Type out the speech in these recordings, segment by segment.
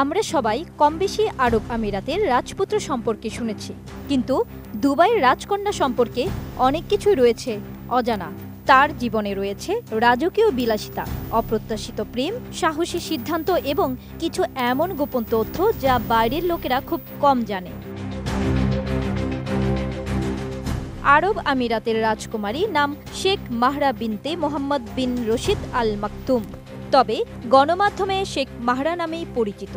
আমরা সবাই কমবেশি আরব আমিরাতের রাজপুত্র সম্পর্কে শুনেছি, কিন্তু দুবাইয়ের রাজকন্যা সম্পর্কে অনেক কিছুই রয়েছে অজানা। তার জীবনে রয়েছে রাজকীয় বিলাসিতা, অপ্রত্যাশিত প্রেম, সাহসী সিদ্ধান্ত এবং কিছু এমন গোপন তথ্য যা বাইরের লোকেরা খুব কম জানে। আরব আমিরাতের রাজকুমারী নাম শেখ মাহরা বিনতে মোহাম্মদ বিন রশিদ আল মাকতুম, তবে গণমাধ্যমে শেখ মাহরা নামেই পরিচিত।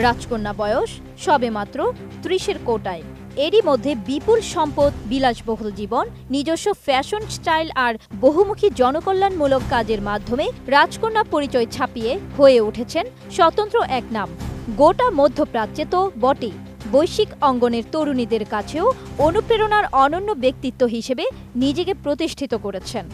রাজকন্যা বয়স সবেমাত্র ৩০-এর কোটায়। এরই মধ্যে বিপুল সম্পদ, বিলাসবহুল জীবন, নিজস্ব ফ্যাশন স্টাইল আর বহুমুখী জনকল্যাণমূলক কাজের মাধ্যমে রাজকন্যা পরিচয় ছাপিয়ে হয়ে উঠেছেন স্বতন্ত্র এক নাম। গোটা মধ্যপ্রাচ্যে তো বটেই, বৈশ্বিক অঙ্গনের তরুণীদের কাছেও অনুপ্রেরণার অনন্য ব্যক্তিত্ব হিসেবে নিজেকে প্রতিষ্ঠিত করেছেন।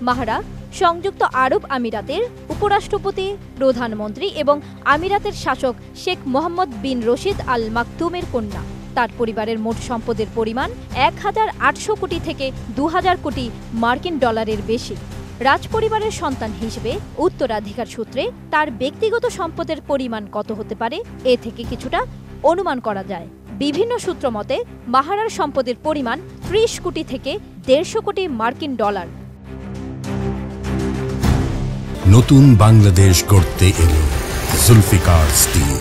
মাহরা সংযুক্ত আরব আমিরাতের উপরাষ্ট্রপতি, প্রধানমন্ত্রী এবং আমিরাতের শাসক শেখ মোহাম্মদ বিন রশিদ আল মাকতুমের কন্যা। তার পরিবারের মোট সম্পদের পরিমাণ ১,৮০০ কোটি থেকে ২,০০০ কোটি মার্কিন ডলারের বেশি। রাজপরিবারের সন্তান হিসেবে উত্তরাধিকার সূত্রে তার ব্যক্তিগত সম্পদের পরিমাণ কত হতে পারে, এ থেকে কিছুটা অনুমান করা যায়। বিভিন্ন সূত্র মতে মাহরার সম্পদের পরিমাণ ৩০ কোটি থেকে ১৫০ কোটি মার্কিন ডলার। নতুন বাংলাদেশ গড়তে এলো জুলফিকার স্টিল।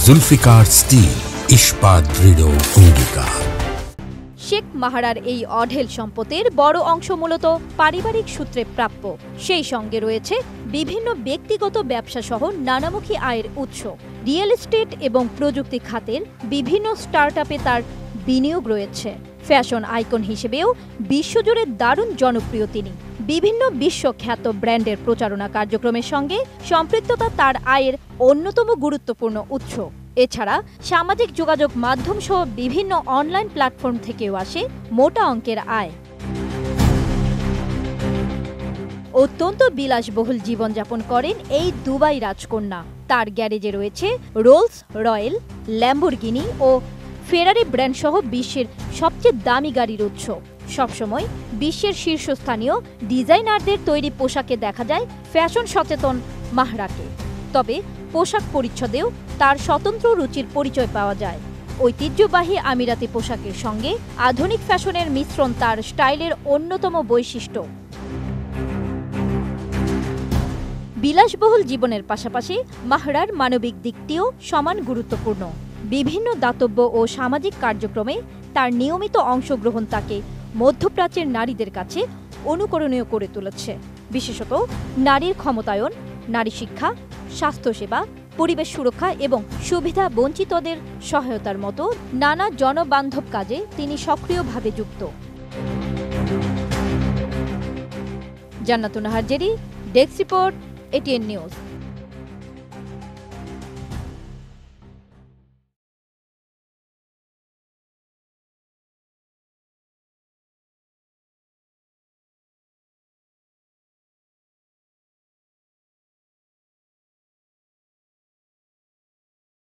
জুলফিকার স্টিল, ইস্পাত দৃঢ় অঙ্গীকার। শেখ মাহরার এই অঢেল সম্পদের বড় অংশ মূলত পারিবারিক সূত্রে প্রাপ্য। সেই সঙ্গে রয়েছে বিভিন্ন ব্যক্তিগত ব্যবসা সহ নানামুখী আয়ের উৎস। রিয়েল এস্টেট এবং প্রযুক্তি খাতের বিভিন্ন স্টার্টআপে তার বিনিয়োগ রয়েছে। ফ্যাশন আইকন হিসেবেও বিশ্বজুড়ে দারুণ জনপ্রিয় তিনি। বিভিন্ন বিশ্বখ্যাত ব্র্যান্ডের প্রচারণা কার্যক্রমের সঙ্গে সম্পৃক্ততা তার আয়ের অন্যতম গুরুত্বপূর্ণ উৎস। এছাড়া সামাজিক যোগাযোগ মাধ্যম সহ বিভিন্ন অনলাইন প্ল্যাটফর্ম থেকেও আসে মোটা অঙ্কের আয়। অত্যন্ত বিলাসবহুল জীবনযাপন করেন এই দুবাই রাজকন্যা। তার গ্যারেজে রয়েছে রোলস রয়েল, ল্যাম্বরগিনি ও ফেরারি ব্র্যান্ড সহ বিশ্বের সবচেয়ে দামি গাড়ির উৎস। সবসময় বিশ্বের শীর্ষস্থানীয় ডিজাইনারদের তৈরি পোশাকে দেখা যায় ফ্যাশন সচেতন মাহরাকে। তবে পোশাক পরিচ্ছদেও তার স্বতন্ত্র রুচির পরিচয় পাওয়া যায়। ঐতিহ্যবাহী আমিরাতি পোশাকের সঙ্গে আধুনিক ফ্যাশনের মিশ্রণ তার স্টাইলের অন্যতম বৈশিষ্ট্য। বিলাসবহুল জীবনের পাশাপাশি মাহরার মানবিক দিকটিও সমান গুরুত্বপূর্ণ। বিভিন্ন দাতব্য ও সামাজিক কার্যক্রমে তার নিয়মিত অংশগ্রহণ তাকে মধ্যপ্রাচ্যের নারীদের কাছে অনুকরণীয় করে তুলেছে। বিশেষত নারীর ক্ষমতায়ন, নারী শিক্ষা, স্বাস্থ্যসেবা, পরিবেশ সুরক্ষা এবং সুবিধা বঞ্চিতদের সহায়তার মতো নানা জনবান্ধব কাজে তিনি সক্রিয়ভাবে যুক্ত। জান্নাতুন Nahar Jerry, desk report, ATN news.